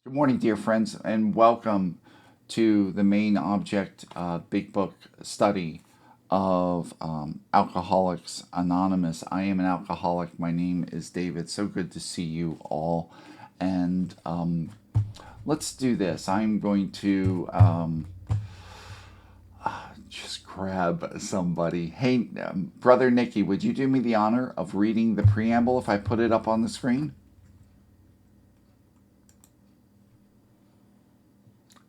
Good morning, dear friends, and welcome to the main object big book study of Alcoholics Anonymous. I am an alcoholic. My name is David. So good to see you all. And let's do this. I'm going to just grab somebody. Hey, Brother Nicky, would you do me the honor of reading the preamble if I put it up on the screen?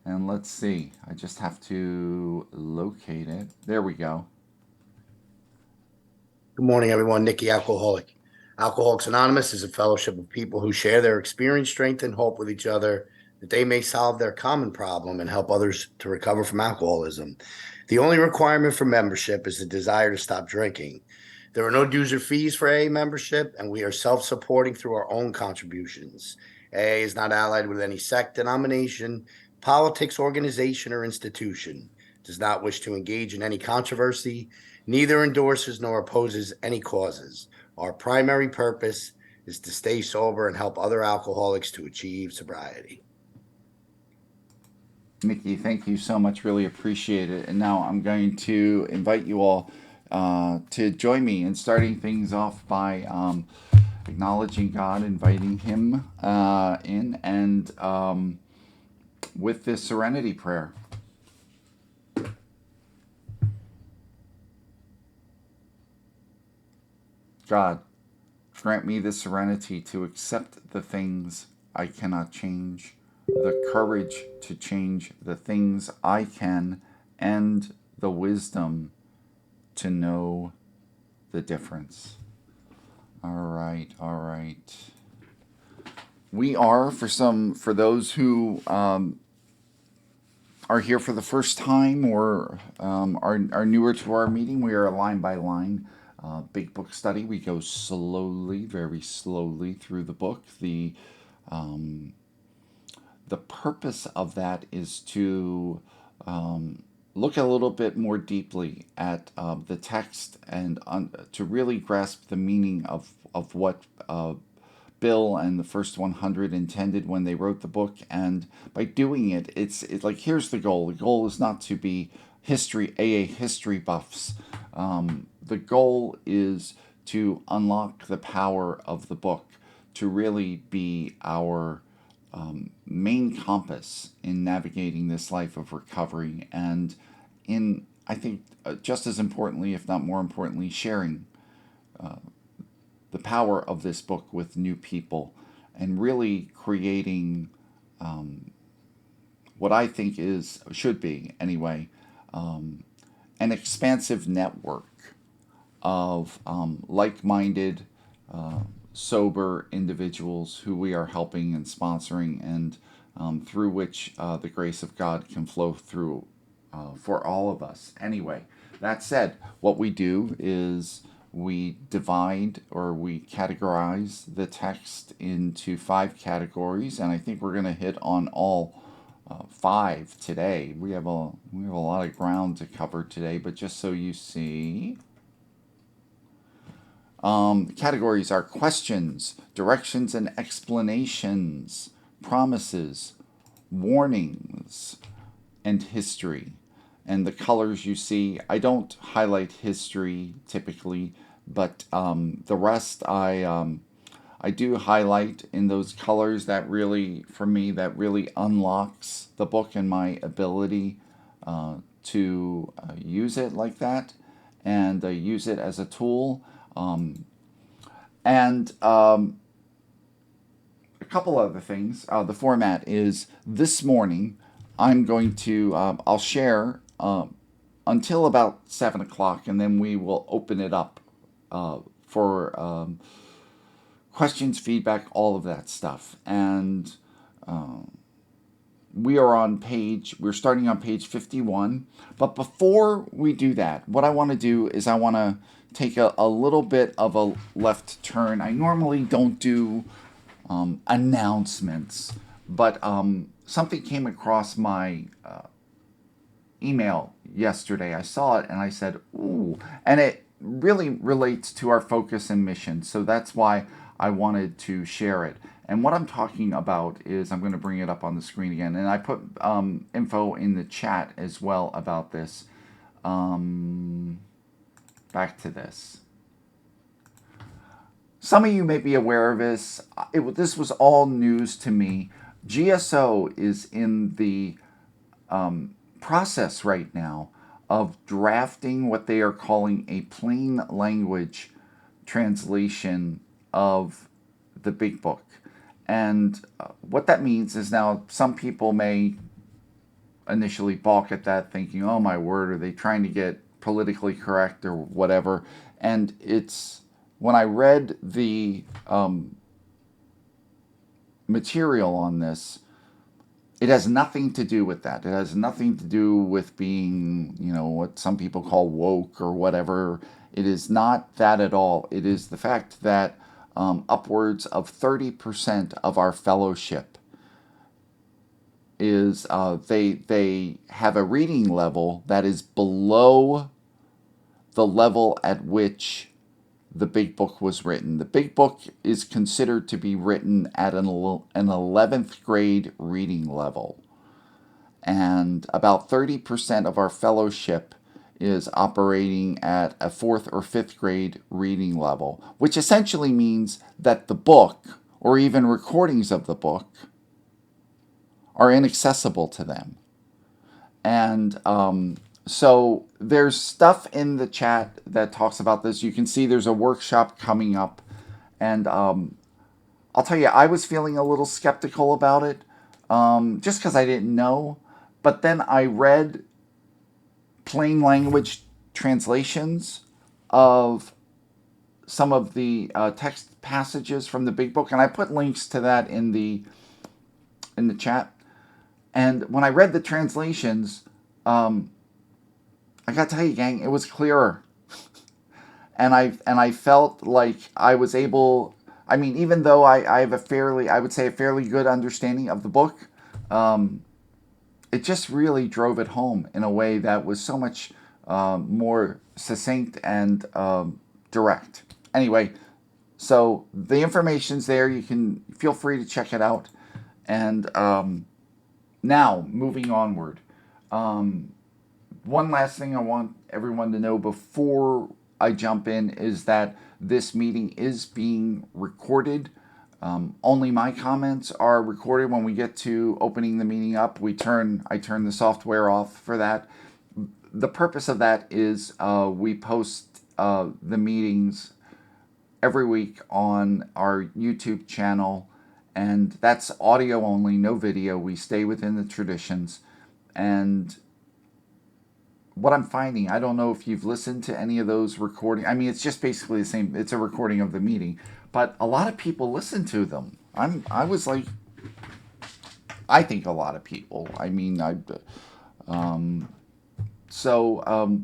And let's see, I just have to locate it. There we go. Good morning, everyone. Nikki, alcoholic. Alcoholics Anonymous is a fellowship of people who share their experience, strength, and hope with each other that they may solve their common problem and help others to recover from alcoholism. The only requirement for membership is the desire to stop drinking. There are no dues or fees for AA membership, and we are self-supporting through our own contributions. AA is not allied with any sect, denomination, politics, organization, or institution. Does not wish to engage in any controversy, neither endorses nor opposes any causes. Our primary purpose is to stay sober and help other alcoholics to achieve sobriety. Nikki, thank you so much. Really appreciate it. And now I'm going to invite you all to join me in starting things off by acknowledging God, inviting Him in, and with this serenity prayer. God, grant me the serenity to accept the things I cannot change, the courage to change the things I can, and the wisdom to know the difference. All right, all right. We are, for those who are here for the first time or are newer to our meeting, we are a line by line big book study. We go slowly, very slowly through the book. The purpose of that is to look a little bit more deeply at the text and to really grasp the meaning of what Bill and the first 100 intended when they wrote the book. And by doing it, it's like, here's the goal. The goal is not to be AA history buffs. The goal is to unlock the power of the book, to really be our main compass in navigating this life of recovery, and in, I think, just as importantly, if not more importantly, sharing the power of this book with new people and really creating what I think should be anyway, an expansive network of like-minded, sober individuals who we are helping and sponsoring, and through which the grace of God can flow through for all of us. Anyway, that said, what we do is we divide or we categorize the text into 5 categories, and I think we're going to hit on all 5 today. We have a lot of ground to cover today, but just so you see, categories are questions, directions and explanations, promises, warnings, and history. And the colors you see, I don't highlight history typically, but the rest I do highlight in those colors. That really, for me, that really unlocks the book and my ability to use it like that, and use it as a tool. And a couple other things. The format is this morning. I'm going to I'll share until about 7 o'clock, and then we will open it up for questions, feedback, all of that stuff. And we're starting on page 51. But before we do that, what I want to do is I want to take a little bit of a left turn. I normally don't do announcements, but something came across my email yesterday. I saw it and I said, ooh, and it really relates to our focus and mission. So that's why I wanted to share it. And what I'm talking about is, I'm going to bring it up on the screen again, and I put info in the chat as well about this. Um, Back to this. Some of you may be aware of this. This was all news to me. GSO is in the process right now of drafting what they are calling a plain language translation of the Big Book. And what that means is, now some people may initially balk at that, thinking, oh my word, are they trying to get politically correct or whatever? And it's, when I read the material on this, it has nothing to do with that. It has nothing to do with being, what some people call woke or whatever. It is not that at all. It is the fact that upwards of 30% of our fellowship is they have a reading level that is below the level at which the Big Book was written. The Big Book is considered to be written at an 11th grade reading level. And about 30% of our fellowship is operating at a 4th or 5th grade reading level, which essentially means that the book, or even recordings of the book, are inaccessible to them. And so there's stuff in the chat that talks about this. You can see there's a workshop coming up. And I'll tell you, I was feeling a little skeptical about it, just because I didn't know. But then I read plain language translations of some of the text passages from the Big Book, and I put links to that in the chat. And when I read the translations, I got to tell you, gang, it was clearer, and I felt like I was able. I mean, even though I have I would say a fairly good understanding of the book, it just really drove it home in a way that was so much more succinct and direct. Anyway, so the information's there. You can feel free to check it out. And now, moving onward. One last thing I want everyone to know before I jump in is that this meeting is being recorded. Only my comments are recorded. When we get to opening the meeting up, I turn the software off for that. The purpose of that is we post the meetings every week on our YouTube channel, and that's audio only, no video. We stay within the traditions. And what I'm finding, I don't know if you've listened to any of those recordings. I mean, it's just basically the same. It's a recording of the meeting, but a lot of people listen to them. I was like, I think a lot of people. I mean,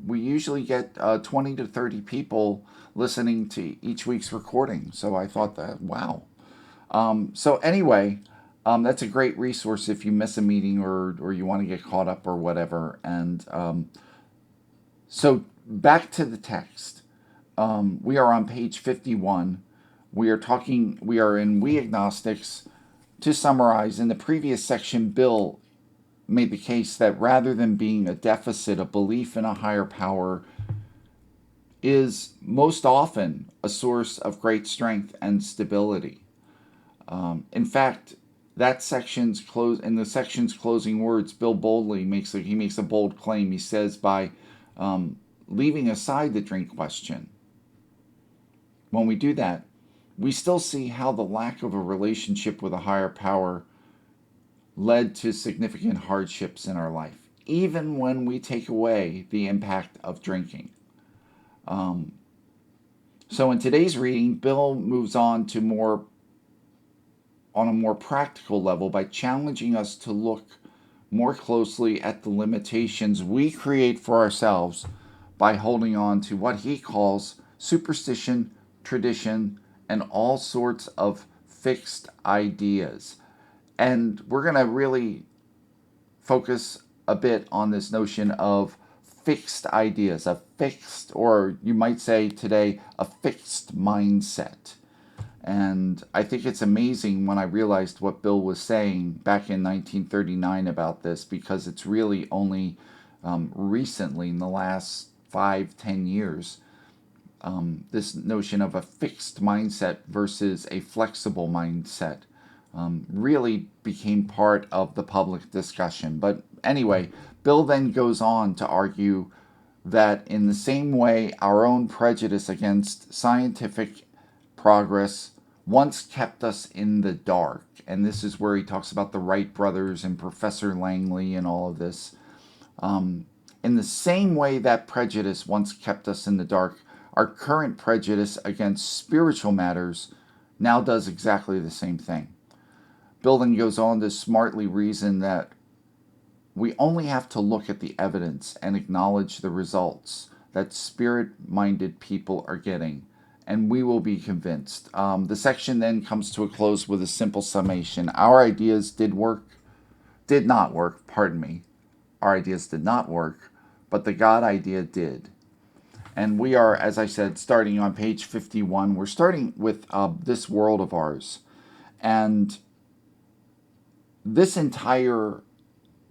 we usually get 20 to 30 people listening to each week's recording. So I thought that, wow. So anyway, that's a great resource if you miss a meeting or you want to get caught up or whatever. And so back to the text. We are on page 51. We are in We Agnostics. To summarize, in the previous section, Bill made the case that rather than being a deficit, a belief in a higher power is most often a source of great strength and stability. In fact, in the section's closing words, Bill boldly makes a bold claim. He says, by leaving aside the drink question, when we do that, we still see how the lack of a relationship with a higher power led to significant hardships in our life, even when we take away the impact of drinking. So in today's reading, Bill moves on to on a more practical level by challenging us to look more closely at the limitations we create for ourselves by holding on to what he calls superstition, tradition, and all sorts of fixed ideas. And we're going to really focus a bit on this notion of fixed ideas, or you might say today, a fixed mindset. And I think it's amazing when I realized what Bill was saying back in 1939 about this, because it's really only recently, in the last 5, 10 years, this notion of a fixed mindset versus a flexible mindset really became part of the public discussion. But anyway, Bill then goes on to argue that in the same way our own prejudice against scientific progress once kept us in the dark, and this is where he talks about the Wright brothers and Professor Langley and all of this. In the same way that prejudice once kept us in the dark, our current prejudice against spiritual matters now does exactly the same thing. Bill then goes on to smartly reason that we only have to look at the evidence and acknowledge the results that spirit minded people are getting, and we will be convinced. The section then comes to a close with a simple summation. Our ideas did not work, pardon me. Our ideas did not work, but the God idea did. And we are, as I said, starting on page 51. We're starting with this world of ours. And this entire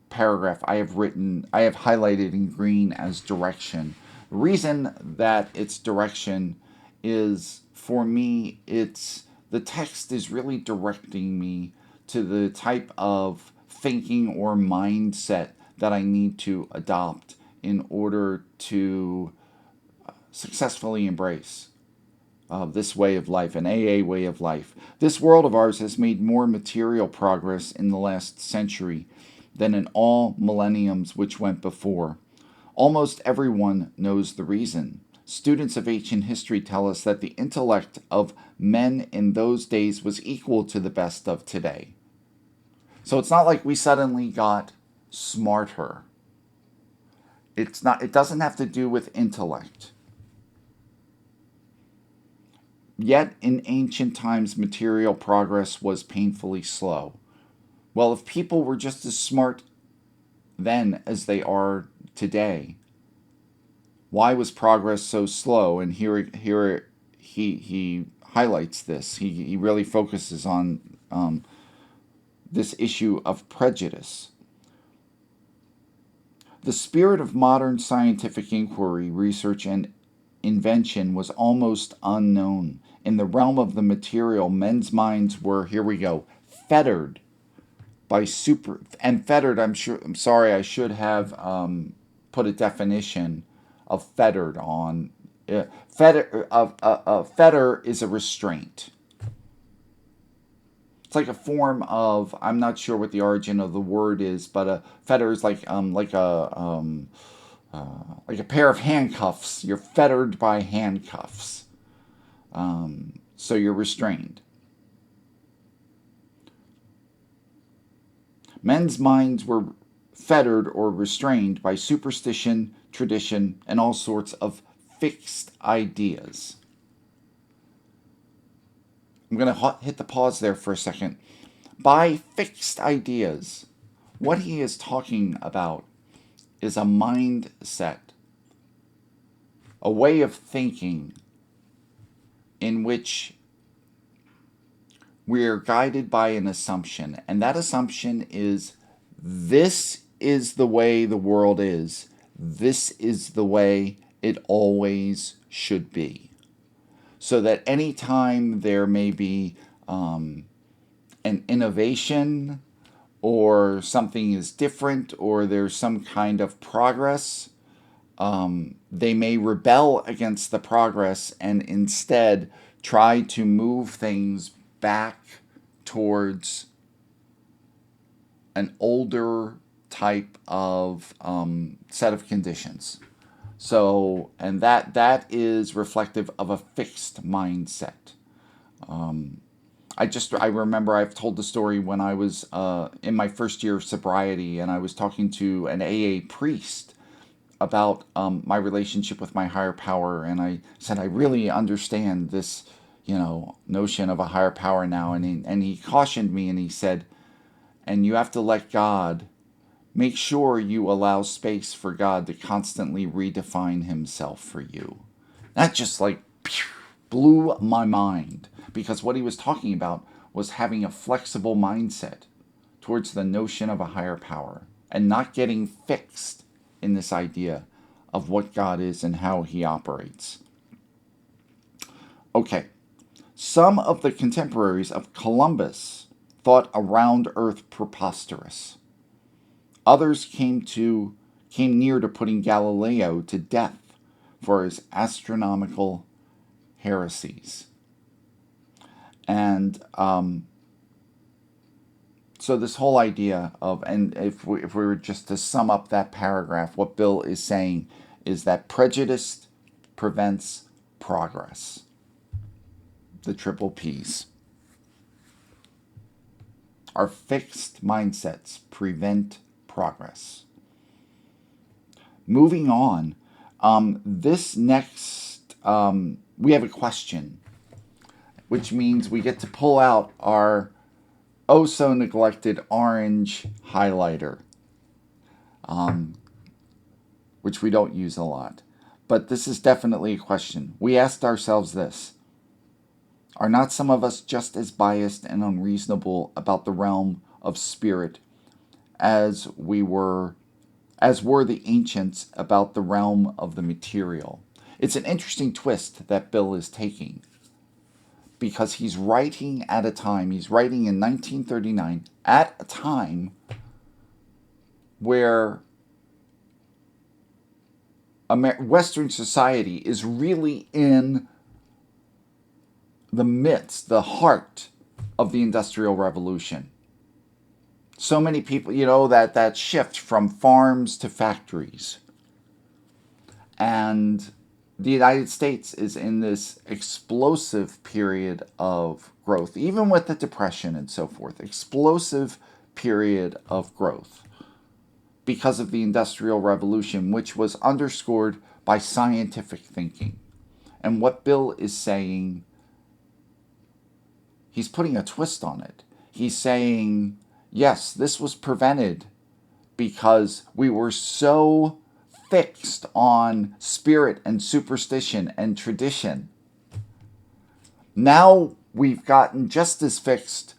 paragraph I have highlighted in green as direction. The reason that it's direction is, for me, it's the text is really directing me to the type of thinking or mindset that I need to adopt in order to successfully embrace this way of life, an AA way of life. This world of ours has made more material progress in the last century than in all millenniums which went before. Almost everyone knows the reason. Students of ancient history tell us that the intellect of men in those days was equal to the best of today. So it's not like we suddenly got smarter. It doesn't have to do with intellect. Yet in ancient times material progress was painfully slow. Well, if people were just as smart then as they are today, why was progress so slow? And here he highlights this. He really focuses on this issue of prejudice. The spirit of modern scientific inquiry, research, and invention was almost unknown. In the realm of the material, men's minds were, here we go, fettered by super and fettered. I'm sorry. I should have put a definition of fettered on. Fetter is a restraint. It's like a form of, I'm not sure what the origin of the word is, but a fetter is like a pair of handcuffs. You're fettered by handcuffs, so you're restrained. Men's minds were fettered or restrained by superstition, tradition, and all sorts of fixed ideas. I'm going to hit the pause there for a second. By fixed ideas, what he is talking about is a mindset, a way of thinking in which we are guided by an assumption. And that assumption is, this is the way the world is. This is the way it always should be. So that anytime there may be an innovation or something is different or there's some kind of progress, they may rebel against the progress and instead try to move things back towards an older type of set of conditions. So, and that is reflective of a fixed mindset. I remember I've told the story when I was in my first year of sobriety, and I was talking to an AA priest about my relationship with my higher power, and I said I really understand this, notion of a higher power now, and he cautioned me, and he said, and you have to let God. Make sure you allow space for God to constantly redefine himself for you. That just like blew my mind, because what he was talking about was having a flexible mindset towards the notion of a higher power and not getting fixed in this idea of what God is and how he operates. Okay, some of the contemporaries of Columbus thought a round earth preposterous. Others came near to putting Galileo to death for his astronomical heresies. And so this whole idea of, and if we were just to sum up that paragraph, what Bill is saying is that prejudice prevents progress. The triple P's. Our fixed mindsets prevent progress. Moving on, this next, we have a question, which means we get to pull out our oh so neglected orange highlighter, which we don't use a lot. But this is definitely a question. We asked ourselves this: are not some of us just as biased and unreasonable about the realm of spirit as were the ancients about the realm of the material? It's an interesting twist that Bill is taking, because he's writing in 1939, at a time where Western society is really in the midst, the heart of the Industrial Revolution. So many people, that shift from farms to factories. And the United States is in this explosive period of growth, even with the Depression and so forth, explosive period of growth because of the Industrial Revolution, which was underscored by scientific thinking. And what Bill is saying, he's putting a twist on it. He's saying, yes, this was prevented because we were so fixed on spirit and superstition and tradition. Now we've gotten just as fixed.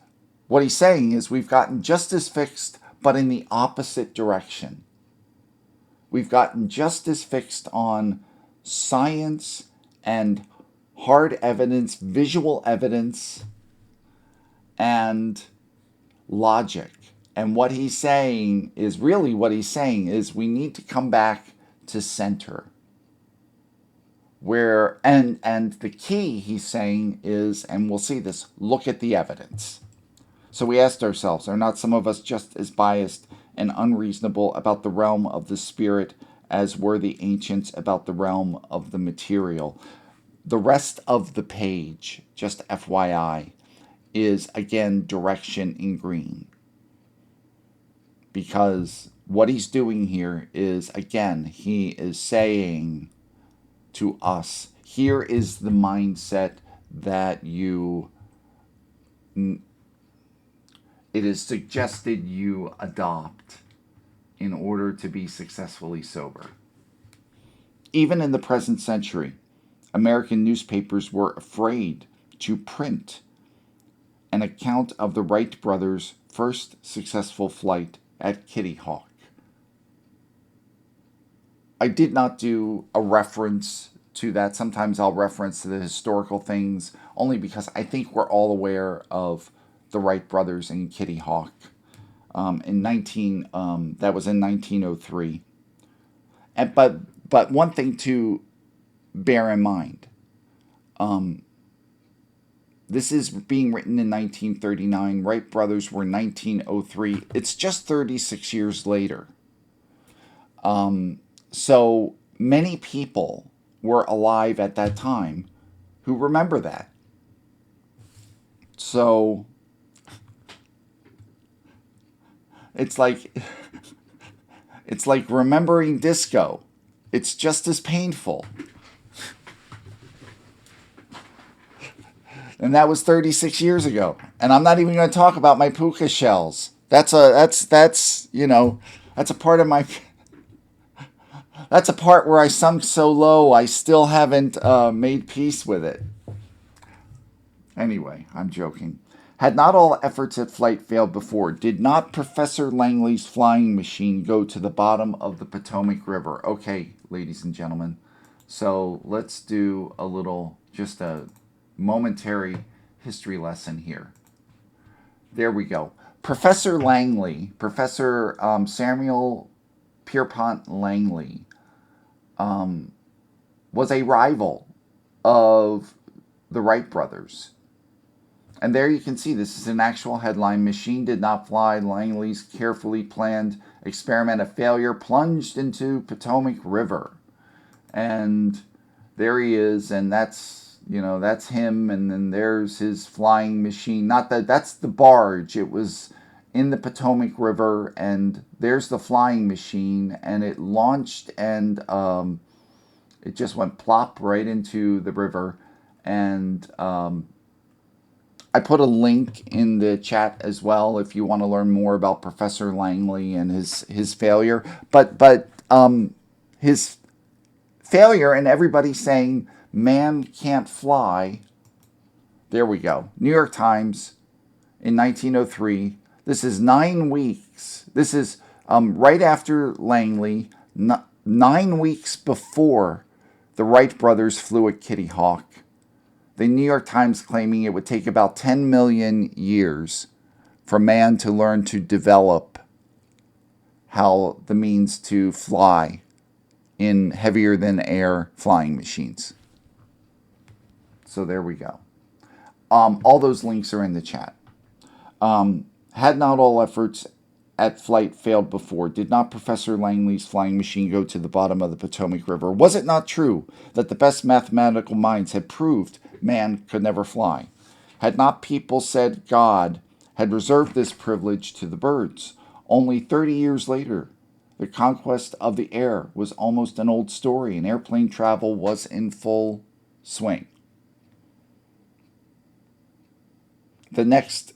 What he's saying is we've gotten just as fixed, but in the opposite direction. We've gotten just as fixed on science and hard evidence, visual evidence, and logic. And what he's saying is we need to come back to center. Where and the key, he's saying, is, and we'll see this, look at the evidence. So we asked ourselves, are not some of us just as biased and unreasonable about the realm of the spirit as were the ancients about the realm of the material? The rest of the page, just FYI, is again direction in green. Because what he's doing here is, again, he is saying to us, here is the mindset that it is suggested you adopt in order to be successfully sober. Even in the present century, American newspapers were afraid to print an account of the Wright brothers' first successful flight at Kitty Hawk. I did not do a reference to that. Sometimes I'll reference the historical things only because I think we're all aware of the Wright brothers and Kitty Hawk. That was in 1903. But one thing to bear in mind, this is being written in 1939. Wright brothers were 1903. It's just 36 years later. So many people were alive at that time who remember that. So it's like remembering disco. It's just as painful. And that was 36 years ago. And I'm not even going to talk about my puka shells. That's a part of my. That's a part where I sunk so low I still haven't made peace with it. Anyway, I'm joking. Had not all efforts at flight failed before? Did not Professor Langley's flying machine go to the bottom of the Potomac River? Okay, ladies and gentlemen. So let's do a little, just a momentary history lesson here. There we go. Professor Langley, Professor Samuel Pierpont Langley, was a rival of the Wright brothers. And there you can see this is an actual headline. Machine did not fly. Langley's carefully planned experiment a failure plunged into Potomac River. And there he is, and that's him, and then there's his flying machine. Not that that's the barge. It was in the Potomac River, and there's the flying machine, and it launched, and it just went plop right into the river. And I put a link in the chat as well if you want to learn more about Professor Langley and his failure. But his failure and everybody saying man can't fly. There we go. New York Times in 1903. This is 9 weeks. This is right after Langley, 9 weeks before the Wright brothers flew at Kitty Hawk. The New York Times claiming it would take about 10 million years for man to learn to develop how the means to fly in heavier than air flying machines. So there we go. All those links are in the chat. Had not all efforts at flight failed before? Did not Professor Langley's flying machine go to the bottom of the Potomac River? Was it not true that the best mathematical minds had proved man could never fly? Had not people said God had reserved this privilege to the birds? Only 30 years later, the conquest of the air was almost an old story, and airplane travel was in full swing. The next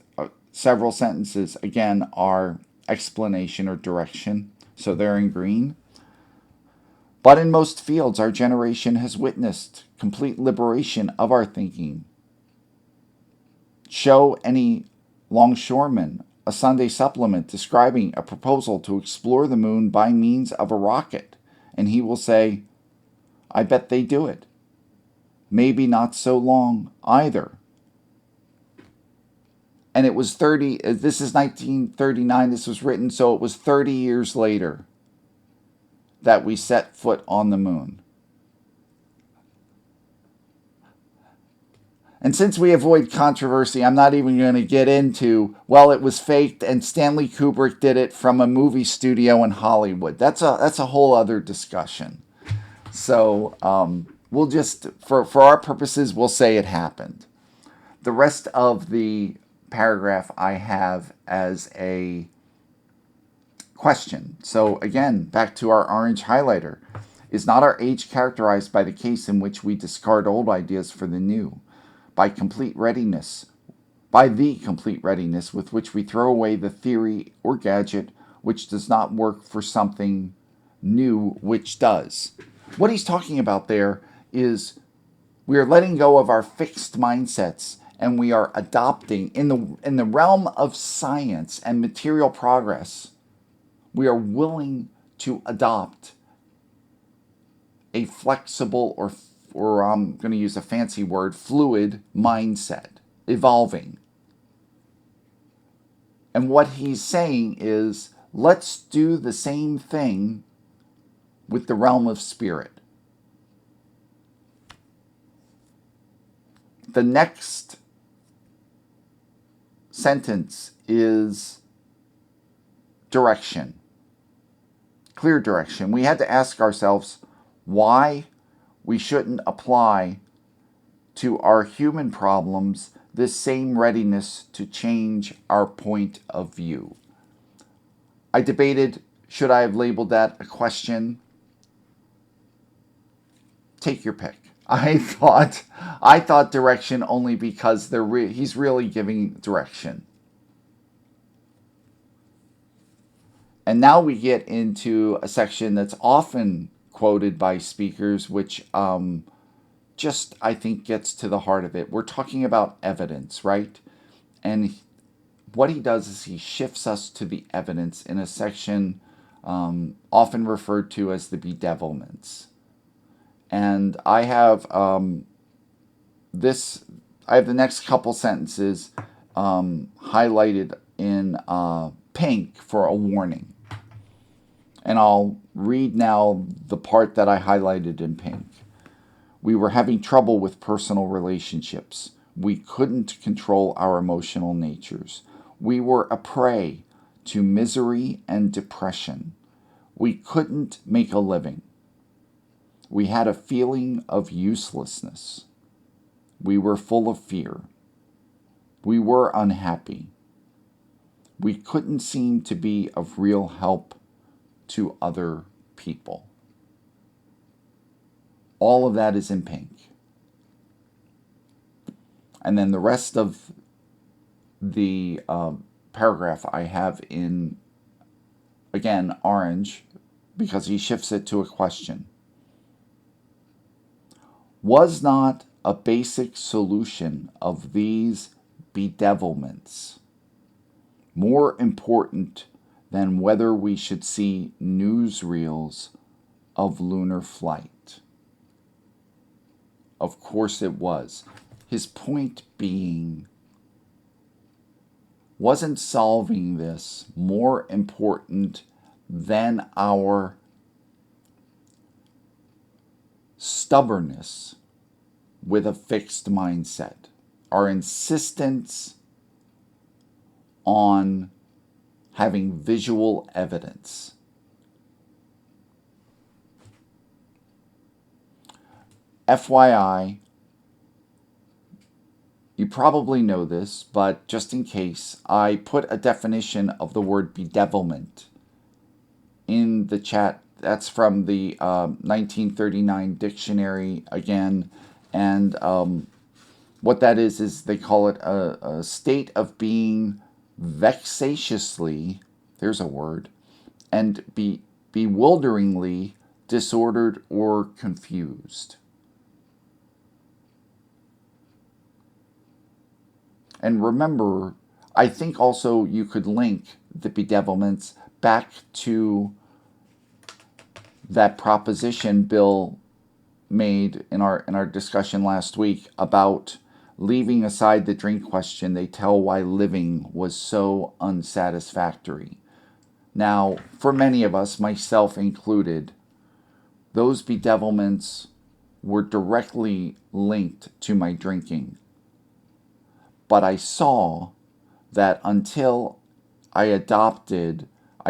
several sentences, again, are explanation or direction, so they're in green. But in most fields, our generation has witnessed complete liberation of our thinking. Show any longshoreman a Sunday supplement describing a proposal to explore the moon by means of a rocket, and he will say, I bet they do it. Maybe not so long either. And it was this is 1939, this was written, so it was 30 years later that we set foot on the moon. And since we avoid controversy, I'm not even going to get into, well, it was faked and Stanley Kubrick did it from a movie studio in Hollywood. That's a whole other discussion. So we'll just, for our purposes, we'll say it happened. The rest of the paragraph I have as a question. So again, back to our orange highlighter. Is not our age characterized by the case in which we discard old ideas for the new? By the complete readiness with which we throw away the theory or gadget which does not work for something new which does. What he's talking about there is we are letting go of our fixed mindsets and we are adopting in the realm of science and material progress. We are willing to adopt a flexible or I'm going to use a fancy word, fluid mindset, evolving. And what he's saying is, let's do the same thing with the realm of spirit. The next sentence is direction, clear direction. We had to ask ourselves why we shouldn't apply to our human problems this same readiness to change our point of view. I debated, should I have labeled that a question? Take your pick. I thought direction only because he's really giving direction. And now we get into a section that's often quoted by speakers, which just, I think, gets to the heart of it. We're talking about evidence, right? And what he does is he shifts us to the evidence in a section often referred to as the bedevilments. And this. I have the next couple sentences highlighted in pink for a warning. And I'll read now the part that I highlighted in pink. We were having trouble with personal relationships. We couldn't control our emotional natures. We were a prey to misery and depression. We couldn't make a living. We had a feeling of uselessness. We were full of fear. We were unhappy. We couldn't seem to be of real help to other people. All of that is in pink. And then the rest of the paragraph I have in, again, orange, because he shifts it to a question. Was not a basic solution of these bedevilments more important than whether we should see newsreels of lunar flight? Of course it was. His point being, wasn't solving this more important than our stubbornness with a fixed mindset, our insistence on having visual evidence? FYI, you probably know this, but just in case, I put a definition of the word bedevilment in the chat. That's from the 1939 dictionary again. And what that is they call it a state of being vexatiously, there's a word, and bewilderingly disordered or confused. And remember, I think also you could link the bedevilments back to that proposition Bill made in our discussion last week about leaving aside the drink question. They tell why living was so unsatisfactory. Now, for many of us, myself included, those bedevilments were directly linked to my drinking. But I saw that until I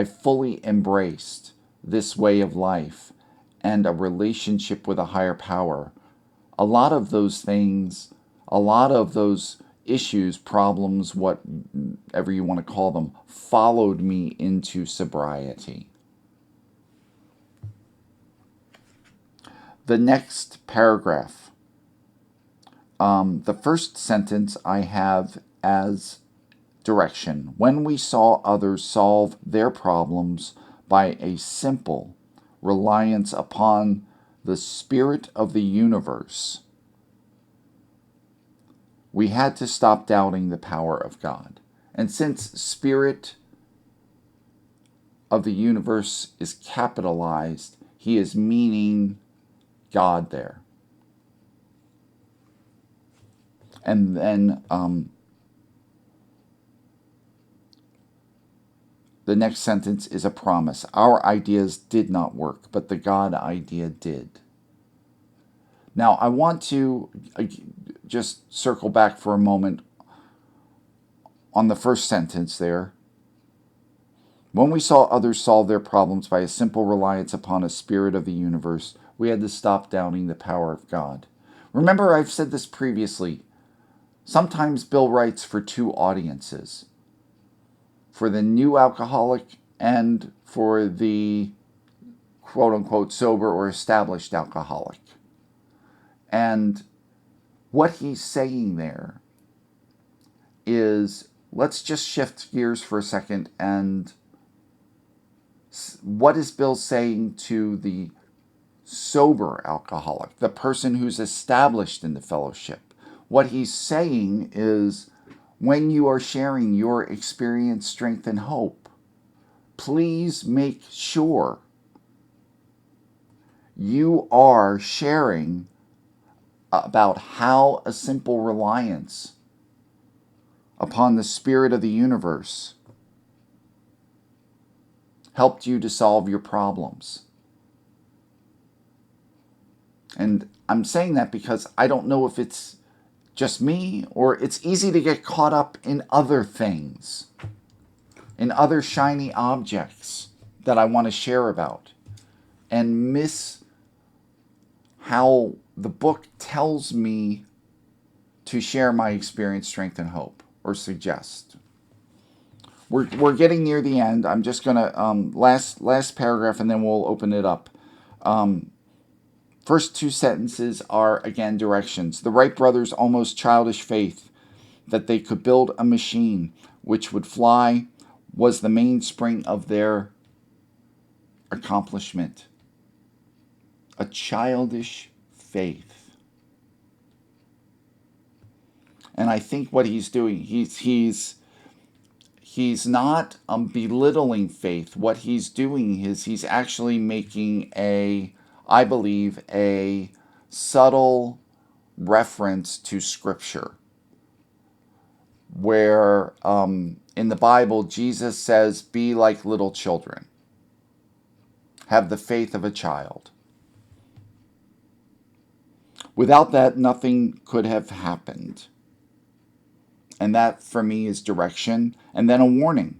fully embraced this way of life and a relationship with a higher power, a lot of those things, a lot of those issues, problems, whatever you want to call them, followed me into sobriety. The next paragraph, the first sentence I have as direction. When we saw others solve their problems by a simple reliance upon the spirit of the universe, we had to stop doubting the power of God. And since spirit of the universe is capitalized, he is meaning God there. And then the next sentence is a promise. Our ideas did not work, but the God idea did. Now, I want to just circle back for a moment on the first sentence there. When we saw others solve their problems by a simple reliance upon a spirit of the universe, we had to stop doubting the power of God. Remember, I've said this previously. Sometimes Bill writes for two audiences, for the new alcoholic and for the quote-unquote sober or established alcoholic. And what he's saying there is, let's just shift gears for a second, and what is Bill saying to the sober alcoholic, the person who's established in the fellowship. What he's saying is, when you are sharing your experience, strength, and hope, please make sure you are sharing about how a simple reliance upon the spirit of the universe helped you to solve your problems. And I'm saying that because I don't know if it's just me or it's easy to get caught up in other things, in other shiny objects that I want to share about, and miss how the book tells me to share my experience, strength, and hope, or suggest. We're getting near the end. I'm just gonna last paragraph, and then we'll open it up. First two sentences are again directions. The Wright brothers' almost childish faith that they could build a machine which would fly was the mainspring of their accomplishment. A childish faith. And I think what he's doing, he's not belittling faith. What he's doing is he's actually making I believe, a subtle reference to Scripture, where in the Bible Jesus says, "Be like little children, have the faith of a child." Without that, nothing could have happened. And that, for me, is direction. And then a warning.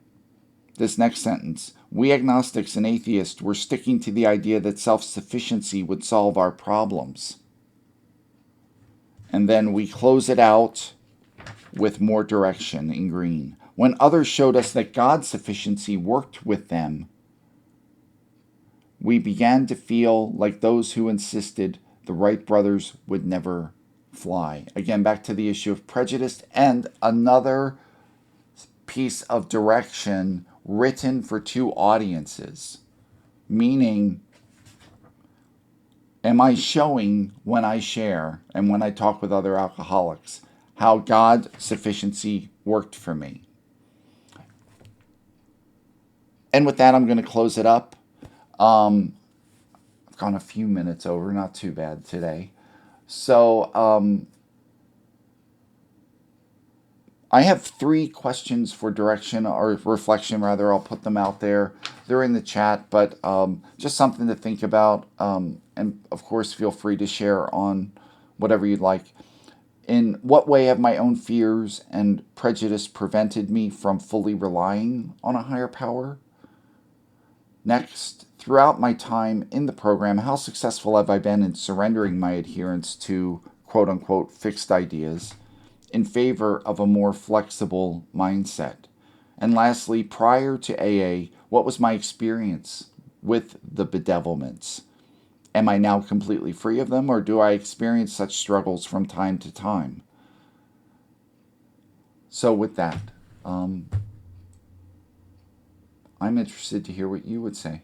This next sentence. We agnostics and atheists were sticking to the idea that self-sufficiency would solve our problems. And then we close it out with more direction in green. When others showed us that God's sufficiency worked with them, we began to feel like those who insisted the Wright brothers would never fly. Again, back to the issue of prejudice, and another piece of direction written for two audiences. Meaning, am I showing when I share and when I talk with other alcoholics how God's sufficiency worked for me? And with that, I'm going to close it up. I've gone a few minutes over, not too bad today. So I have 3 questions for direction, or reflection rather. I'll put them out there. They're in the chat, but just something to think about. And of course, feel free to share on whatever you'd like. In what way have my own fears and prejudice prevented me from fully relying on a higher power? Next, throughout my time in the program, how successful have I been in surrendering my adherence to quote unquote fixed ideas in favor of a more flexible mindset? And lastly, prior to AA, what was my experience with the bedevilments? Am I now completely free of them, or do I experience such struggles from time to time? So with that, I'm interested to hear what you would say.